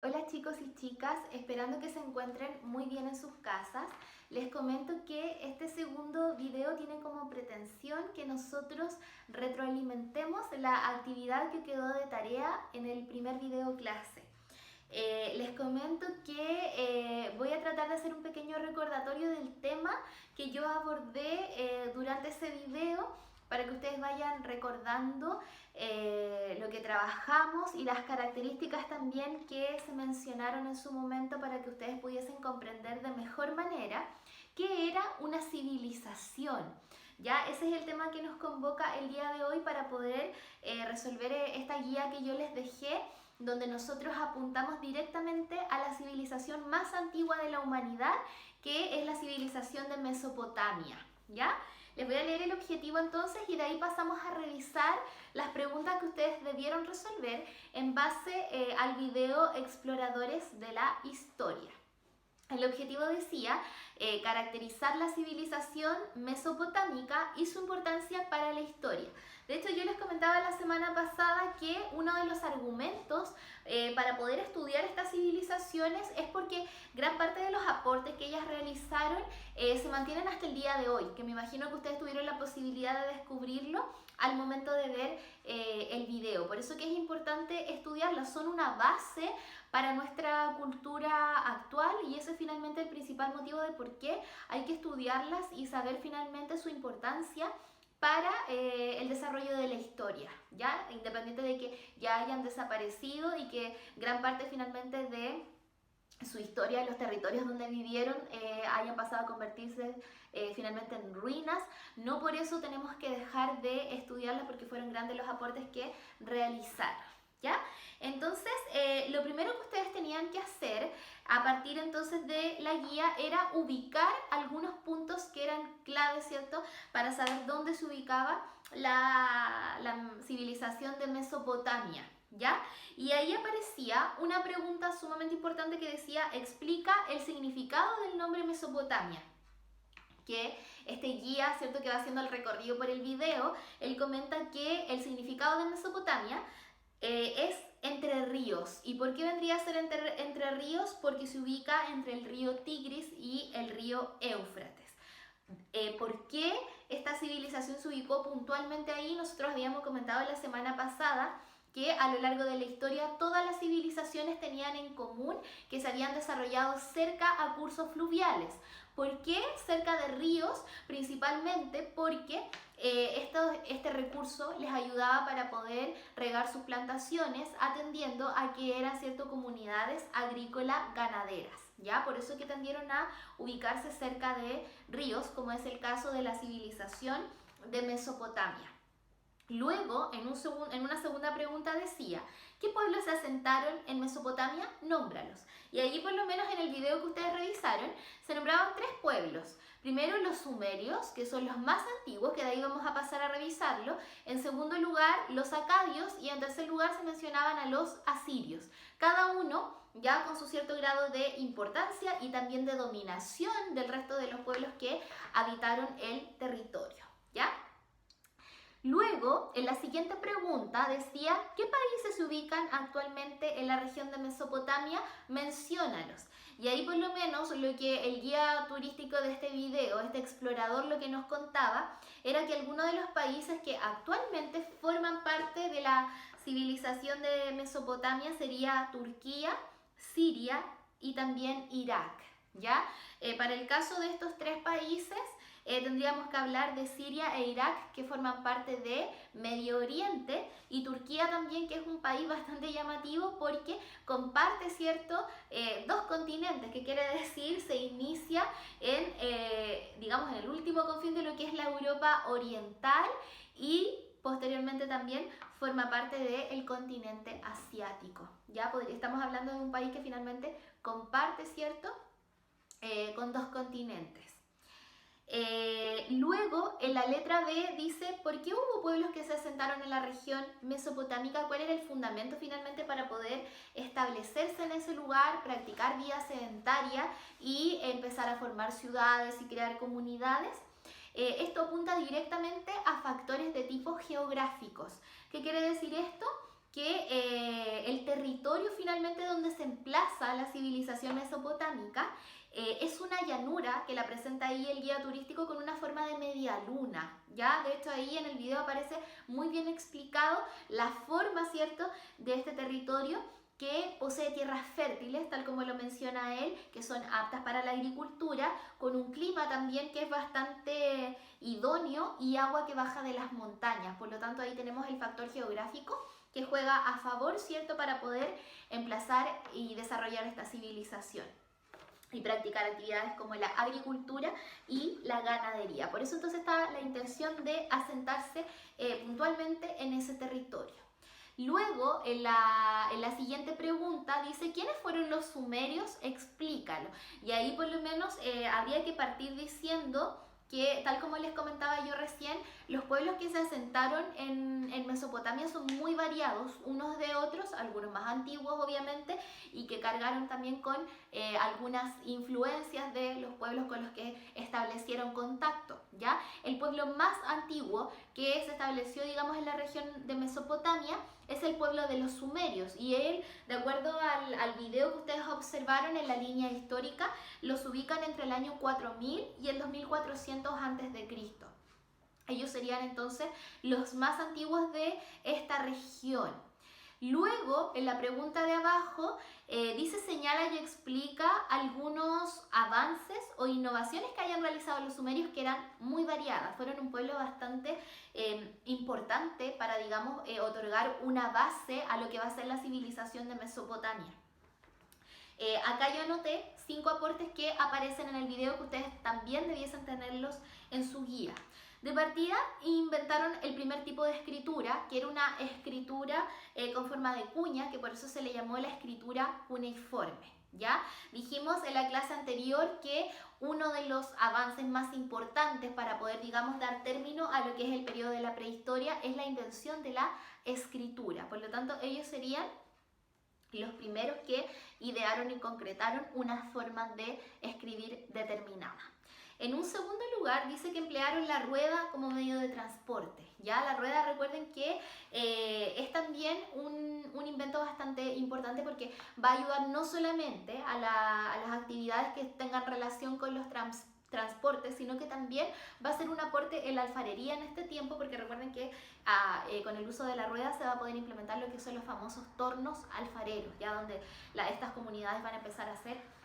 Hola chicos y chicas, esperando que se encuentren muy bien en sus casas. Les comento que este segundo video tiene como pretensión que nosotros retroalimentemos la actividad que quedó de tarea en el primer video clase. Les comento que voy a tratar de hacer un pequeño recordatorio del tema que yo abordé durante ese video para que ustedes vayan recordando lo que trabajamos y las características también que se mencionaron en su momento para que ustedes pudiesen comprender de mejor manera qué era una civilización. Ya, ese es el tema que nos convoca el día de hoy para poder resolver esta guía que yo les dejé, donde nosotros apuntamos directamente a la civilización más antigua de la humanidad, que es la civilización de Mesopotamia, ¿ya? Les voy a leer el objetivo entonces y de ahí pasamos a revisar las preguntas que ustedes debieron resolver en base al video Exploradores de la Historia. El objetivo decía caracterizar la civilización mesopotámica y su importancia para la historia. De hecho, yo les comentaba la semana pasada que uno de los argumentos para poder estudiar estas civilizaciones es porque gran parte de los aportes que ellas realizaron se mantienen hasta el día de hoy, que me imagino que ustedes tuvieron la posibilidad de descubrirlo al momento de ver el video. Por eso que es importante estudiarlas, son una base para nuestra cultura actual y ese es finalmente el principal motivo de por qué hay que estudiarlas y saber finalmente su importancia para el desarrollo de la historia, ¿ya? Independiente de que ya hayan desaparecido y que gran parte finalmente de su historia, los territorios donde vivieron hayan pasado a convertirse finalmente en ruinas, no por eso tenemos que dejar de estudiarlas porque fueron grandes los aportes que realizaron, ¿ya? Entonces, lo primero que ustedes tenían que hacer a partir entonces de la guía era ubicar algunos puntos que eran claves, ¿cierto? Para saber dónde se ubicaba la civilización de Mesopotamia, ¿ya? Y ahí aparecía una pregunta sumamente importante que decía, explica el significado del nombre Mesopotamia. Que este guía, ¿cierto?, que va haciendo el recorrido por el video, él comenta que el significado de Mesopotamia es entre ríos. ¿Y por qué vendría a ser entre ríos? Porque se ubica entre el río Tigris y el río Éufrates. ¿Por qué esta civilización se ubicó puntualmente ahí? Nosotros habíamos comentado la semana pasada que a lo largo de la historia todas las civilizaciones tenían en común que se habían desarrollado cerca a cursos fluviales. ¿Por qué cerca de ríos? Principalmente porque este recurso les ayudaba para poder regar sus plantaciones, atendiendo a que eran ciertas comunidades agrícolas ganaderas, ¿ya? Por eso que tendieron a ubicarse cerca de ríos, como es el caso de la civilización de Mesopotamia. Luego, en una segunda pregunta decía, ¿qué pueblos se asentaron en Mesopotamia? Nómbralos. Y allí, por lo menos en el video que ustedes revisaron, se nombraban 3 pueblos. Primero los sumerios, que son los más antiguos, que de ahí vamos a pasar a revisarlo. En segundo lugar, los acadios y en tercer lugar se mencionaban a los asirios. Cada uno ya con su cierto grado de importancia y también de dominación del resto de los pueblos que habitaron el territorio, ¿ya? Luego, en la siguiente pregunta decía, ¿qué países se ubican actualmente en la región de Mesopotamia? Menciónalos. Y ahí por lo menos lo que el guía turístico de este video, este explorador, lo que nos contaba, era que algunos de los países que actualmente forman parte de la civilización de Mesopotamia sería Turquía, Siria y también Irak, ¿ya? Para el caso de estos 3 países, tendríamos que hablar de Siria e Irak, que forman parte de Medio Oriente, y Turquía también, que es un país bastante llamativo porque comparte, ¿cierto?, 2 continentes, que quiere decir se inicia en, digamos, en el último confín de lo que es la Europa oriental y posteriormente también forma parte del continente asiático. Ya estamos hablando de un país que finalmente comparte, ¿cierto?, con 2 continentes. Luego, en la letra B dice, ¿por qué hubo pueblos que se asentaron en la región mesopotámica? ¿Cuál era el fundamento finalmente para poder establecerse en ese lugar, practicar vida sedentaria y empezar a formar ciudades y crear comunidades? Esto apunta directamente a factores de tipo geográficos. ¿Qué quiere decir esto? que el territorio finalmente donde se emplaza la civilización mesopotámica es una llanura que la presenta ahí el guía turístico con una forma de media luna, ¿ya? De hecho ahí en el video aparece muy bien explicado la forma, ¿cierto?, de este territorio que posee tierras fértiles, tal como lo menciona él, que son aptas para la agricultura, con un clima también que es bastante idóneo y agua que baja de las montañas. Por lo tanto ahí tenemos el factor geográfico que juega a favor, ¿cierto?, para poder emplazar y desarrollar esta civilización y practicar actividades como la agricultura y la ganadería. Por eso entonces está la intención de asentarse puntualmente en ese territorio. Luego, en la siguiente pregunta dice, ¿quiénes fueron los sumerios? Explícalo. Y ahí por lo menos habría que partir diciendo que, tal como les comentaba yo recién, los pueblos que se asentaron en Mesopotamia son muy variados unos de otros, algunos más antiguos obviamente, y que cargaron también con algunas influencias de los pueblos con los que establecieron contacto, ¿ya? El pueblo más antiguo que se estableció, digamos, en la región de Mesopotamia es el pueblo de los sumerios, y él, de acuerdo al video que ustedes observaron en la línea histórica, los ubican entre el año 4000 y el 2400 a.C. Ellos serían entonces los más antiguos de esta región. Luego, en la pregunta de abajo, dice, señala y explica algunos avances o innovaciones que hayan realizado los sumerios que eran muy variadas. Fueron un pueblo bastante importante para, digamos, otorgar una base a lo que va a ser la civilización de Mesopotamia. Acá yo anoté 5 aportes que aparecen en el video que ustedes también debiesen tenerlos en su guía. De partida inventaron el primer tipo de escritura, que era una escritura con forma de cuña, que por eso se le llamó la escritura cuneiforme, ¿ya? Dijimos en la clase anterior que uno de los avances más importantes para poder, digamos, dar término a lo que es el periodo de la prehistoria es la invención de la escritura. Por lo tanto, ellos serían los primeros que idearon y concretaron una forma de escribir determinada. En un segundo lugar dice que emplearon la rueda como medio de transporte. Ya la rueda, recuerden que es también un invento bastante importante porque va a ayudar no solamente a las actividades que tengan relación con los transportes, sino que también va a ser un aporte en la alfarería en este tiempo, porque recuerden que con el uso de la rueda se va a poder implementar lo que son los famosos tornos alfareros, ya donde estas comunidades van a empezar a hacer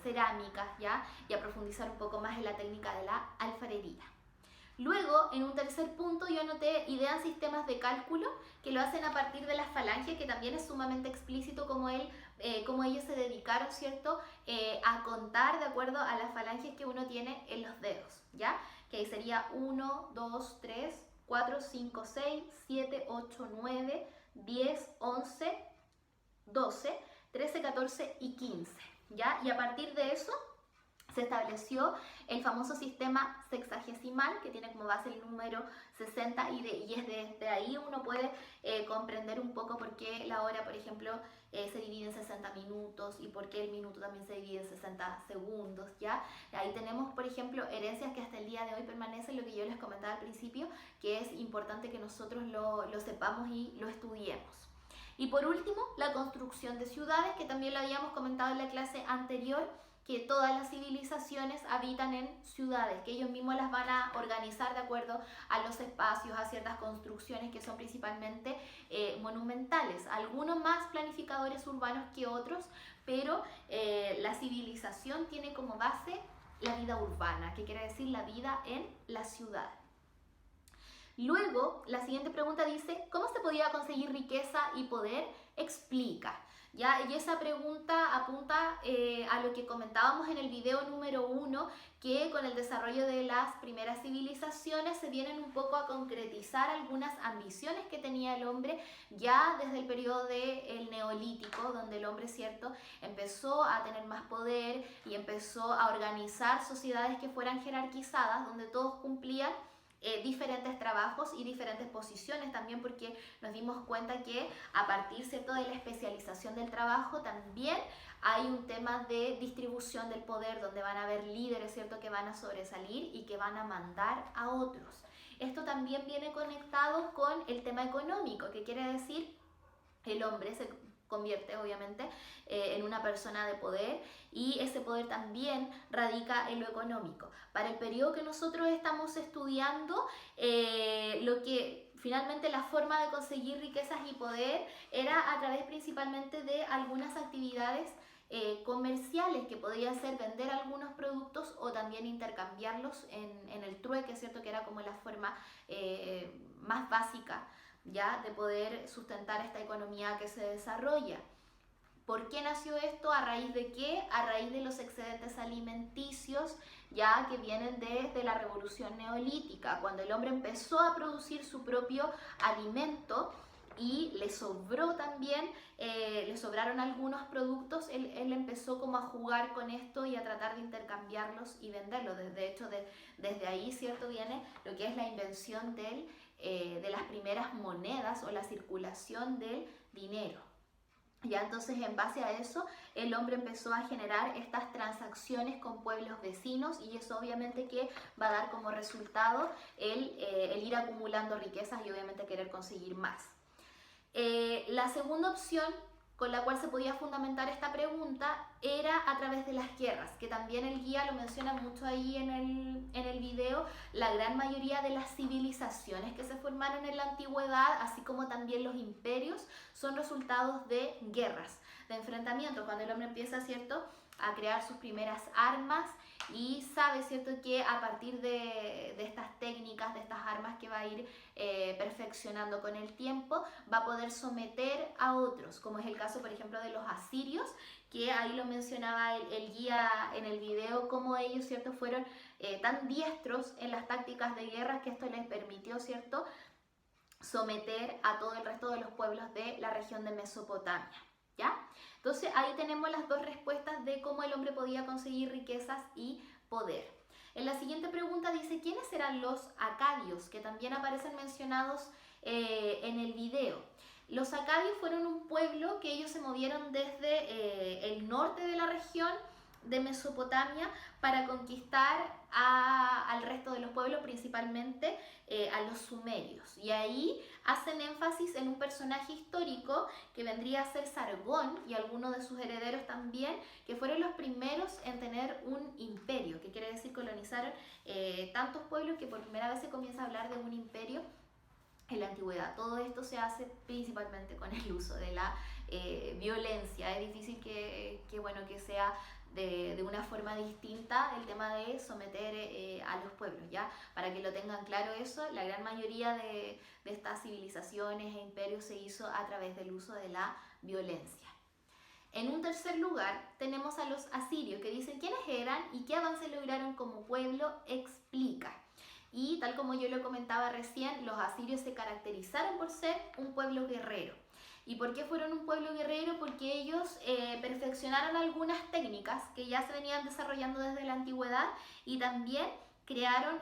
cerámicas, ¿ya? Y a profundizar un poco más en la técnica de la alfarería. Luego, en un tercer punto, yo anoté idean sistemas de cálculo que lo hacen a partir de las falanges, que también es sumamente explícito como ellos se dedicaron, ¿cierto?, a contar de acuerdo a las falanges que uno tiene en los dedos, ¿ya? Que ahí sería 1, 2, 3, 4, 5, 6, 7, 8, 9, 10, 11, 12, 13, 14 y 15, ¿ya? Y a partir de eso se estableció el famoso sistema sexagesimal, que tiene como base el número 60 y es desde ahí uno puede comprender un poco por qué la hora, por ejemplo, se divide en 60 minutos y por qué el minuto también se divide en 60 segundos, ¿ya? Ahí tenemos, por ejemplo, herencias que hasta el día de hoy permanecen, lo que yo les comentaba al principio, que es importante que nosotros lo sepamos y lo estudiemos. Y por último, la construcción de ciudades, que también lo habíamos comentado en la clase anterior, que todas las civilizaciones habitan en ciudades, que ellos mismos las van a organizar de acuerdo a los espacios, a ciertas construcciones que son principalmente monumentales, algunos más planificadores urbanos que otros, pero la civilización tiene como base la vida urbana, que quiere decir la vida en la ciudad. Luego, la siguiente pregunta dice, ¿cómo se podía conseguir riqueza y poder? Explica. ¿Ya? Y esa pregunta apunta a lo que comentábamos en el video número 1, que con el desarrollo de las primeras civilizaciones se vienen un poco a concretizar algunas ambiciones que tenía el hombre ya desde el periodo del Neolítico, donde el hombre, ¿cierto?, empezó a tener más poder y empezó a organizar sociedades que fueran jerarquizadas, donde todos cumplían diferentes trabajos y diferentes posiciones también, porque nos dimos cuenta que a partir, ¿cierto?, de la especialización del trabajo también hay un tema de distribución del poder, donde van a haber líderes, ¿cierto?, que van a sobresalir y que van a mandar a otros. Esto también viene conectado con el tema económico, que quiere decir el hombre se convierte obviamente en una persona de poder, y ese poder también radica en lo económico. Para el periodo que nosotros estamos estudiando, lo que finalmente la forma de conseguir riquezas y poder era a través principalmente de algunas actividades comerciales, que podía ser vender algunos productos o también intercambiarlos en el trueque, ¿cierto? Que era como la forma más básica, ya, de poder sustentar esta economía que se desarrolla. ¿Por qué nació esto? ¿A raíz de qué? A raíz de los excedentes alimenticios, ya, que vienen desde la revolución neolítica, cuando el hombre empezó a producir su propio alimento y le sobró también, le sobraron algunos productos, él empezó como a jugar con esto y a tratar de intercambiarlos y venderlos. De hecho, desde ahí, ¿cierto?, viene lo que es la invención de las primeras monedas o la circulación del dinero. Ya, entonces, en base a eso, el hombre empezó a generar estas transacciones con pueblos vecinos, y eso obviamente que va a dar como resultado el ir acumulando riquezas y obviamente querer conseguir más. La segunda opción con la cual se podía fundamentar esta pregunta era a través de las guerras, que también el guía lo menciona mucho ahí en el video. La gran mayoría de las civilizaciones que se formaron en la antigüedad, así como también los imperios, son resultados de guerras, de enfrentamientos, cuando el hombre empieza, ¿cierto?, a crear sus primeras armas y sabe, ¿cierto?, que a partir de estas técnicas, de estas armas que va a ir perfeccionando con el tiempo, va a poder someter a otros, como es el caso, por ejemplo, de los asirios, que ahí lo mencionaba el guía en el video, cómo ellos, ¿cierto?, fueron tan diestros en las tácticas de guerra que esto les permitió, ¿cierto?, someter a todo el resto de los pueblos de la región de Mesopotamia, ¿ya? Entonces ahí tenemos las dos respuestas de cómo el hombre podía conseguir riquezas y poder. En la siguiente pregunta dice, ¿quiénes eran los acadios?, que también aparecen mencionados en el video. Los acadios fueron un pueblo que ellos se movieron desde el norte de la región de Mesopotamia para conquistar al resto de los pueblos, principalmente a los sumerios. Y ahí hacen énfasis en un personaje histórico que vendría a ser Sargón y algunos de sus herederos también, que fueron los primeros en tener un imperio, que quiere decir colonizaron tantos pueblos que por primera vez se comienza a hablar de un imperio en la antigüedad. Todo esto se hace principalmente con el uso de la violencia. Es difícil que sea de una forma distinta el tema de someter a los pueblos, ¿ya? Para que lo tengan claro eso, la gran mayoría de estas civilizaciones e imperios se hizo a través del uso de la violencia. En un tercer lugar tenemos a los asirios, que dicen quiénes eran y qué avance lograron como pueblo. Explica. Y tal como yo lo comentaba recién, los asirios se caracterizaron por ser un pueblo guerrero. ¿Y por qué fueron un pueblo guerrero? Porque ellos perfeccionaron algunas técnicas que ya se venían desarrollando desde la antigüedad, y también crearon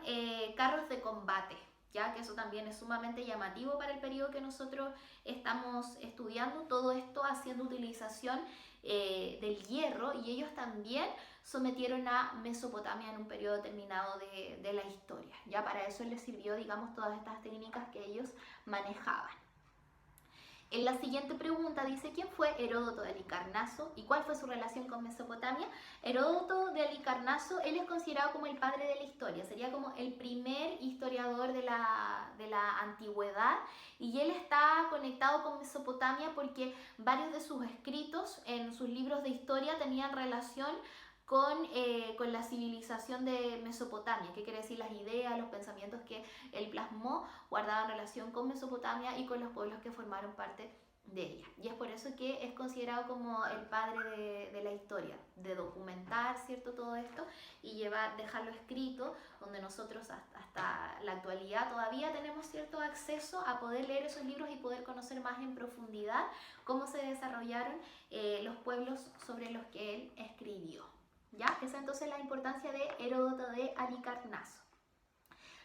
carros de combate, ya que eso también es sumamente llamativo para el periodo que nosotros estamos estudiando, todo esto haciendo utilización del hierro, y ellos también sometieron a Mesopotamia en un periodo determinado de la historia. Ya para eso les sirvió, digamos, todas estas técnicas que ellos manejaban. En la siguiente pregunta dice, ¿quién fue Heródoto de Halicarnaso y cuál fue su relación con Mesopotamia? Heródoto de Halicarnaso, él es considerado como el padre de la historia, sería como el primer historiador de la antigüedad, y él está conectado con Mesopotamia porque varios de sus escritos en sus libros de historia tenían relación con la civilización de Mesopotamia. ¿Qué quiere decir? Las ideas, los pensamientos que él plasmó guardaban relación con Mesopotamia y con los pueblos que formaron parte de ella. Y es por eso que es considerado como el padre de la historia, de documentar, ¿cierto?, todo esto y dejarlo escrito, donde nosotros hasta la actualidad todavía tenemos cierto acceso a poder leer esos libros y poder conocer más en profundidad cómo se desarrollaron los pueblos sobre los que él escribió. ¿Ya? Esa entonces es la importancia de Heródoto de Halicarnaso.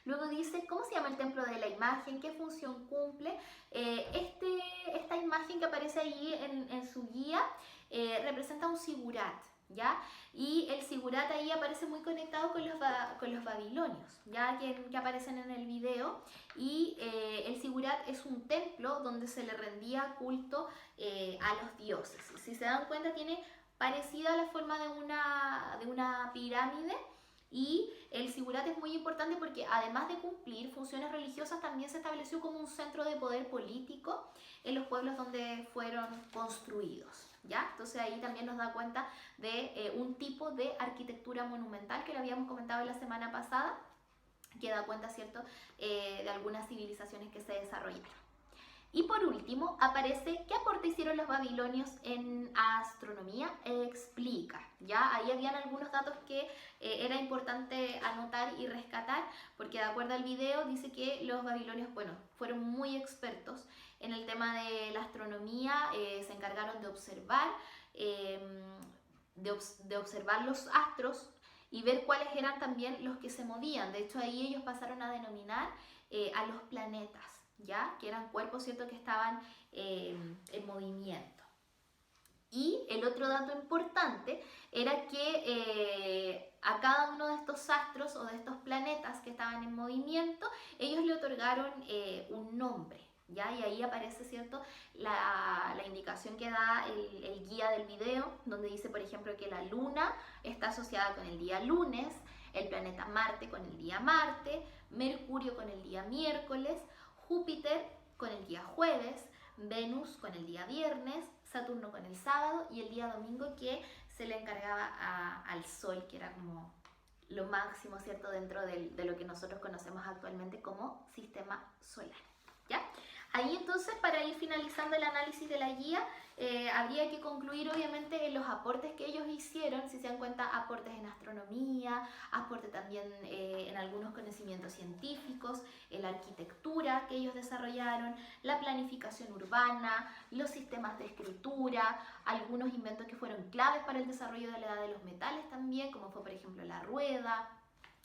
Luego dice, ¿cómo se llama el templo de la imagen? ¿Qué función cumple? Esta imagen que aparece ahí en su guía representa un sigurat, ¿ya? Y el Sigurat ahí aparece muy conectado con los babilonios, ¿ya? Que aparecen en el video. Y el Sigurat es un templo donde se le rendía culto a los dioses. Si se dan cuenta, tiene parecida la forma de una pirámide. Y el Sigurat es muy importante porque además de cumplir funciones religiosas, también se estableció como un centro de poder político en los pueblos donde fueron construidos, ¿ya? Entonces ahí también nos da cuenta de un tipo de arquitectura monumental que lo habíamos comentado la semana pasada, que da cuenta, ¿cierto?, de algunas civilizaciones que se desarrollaron. Y por último aparece qué aporte hicieron los babilonios en astronomía, explica, ¿ya? Ahí habían algunos datos que era importante anotar y rescatar, porque de acuerdo al video dice que los babilonios, bueno, fueron muy expertos en el tema de la astronomía, se encargaron de observar, de observar los astros y ver cuáles eran también los que se movían. De hecho, ahí ellos pasaron a denominar a los planetas, ¿ya? Que eran cuerpos, ¿cierto?, que estaban en movimiento. Y el otro dato importante era que a cada uno de estos astros o de estos planetas que estaban en movimiento, ellos le otorgaron un nombre, ¿ya? Y ahí aparece, ¿cierto?, la indicación que da el guía del video, donde dice, por ejemplo, que la luna está asociada con el día lunes, el planeta Marte con el día Marte, Mercurio con el día miércoles, Júpiter con el día jueves, Venus con el día viernes, Saturno con el sábado y el día domingo que se le encargaba al Sol, que era como lo máximo, ¿cierto?, dentro de lo que nosotros conocemos actualmente como sistema solar, ¿ya? Ahí entonces, para ir finalizando el análisis de la guía, habría que concluir obviamente en los aportes que ellos hicieron, si se dan cuenta, aportes en astronomía, aportes también en algunos conocimientos científicos, en la arquitectura que ellos desarrollaron, la planificación urbana, los sistemas de escritura, algunos inventos que fueron claves para el desarrollo de la edad de los metales también, como fue por ejemplo la rueda,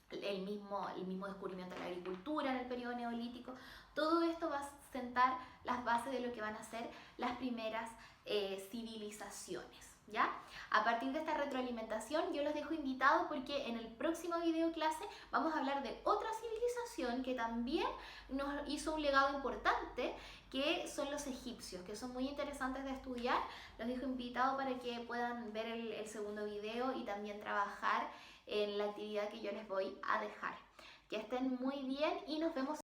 el mismo descubrimiento de la agricultura en el periodo neolítico. Todo esto va a sentar las bases de lo que van a ser las primeras civilizaciones, ¿ya? A partir de esta retroalimentación yo los dejo invitados porque en el próximo video clase vamos a hablar de otra civilización que también nos hizo un legado importante, que son los egipcios, que son muy interesantes de estudiar. Los dejo invitados para que puedan ver el segundo video y también trabajar en la actividad que yo les voy a dejar. Que estén muy bien y nos vemos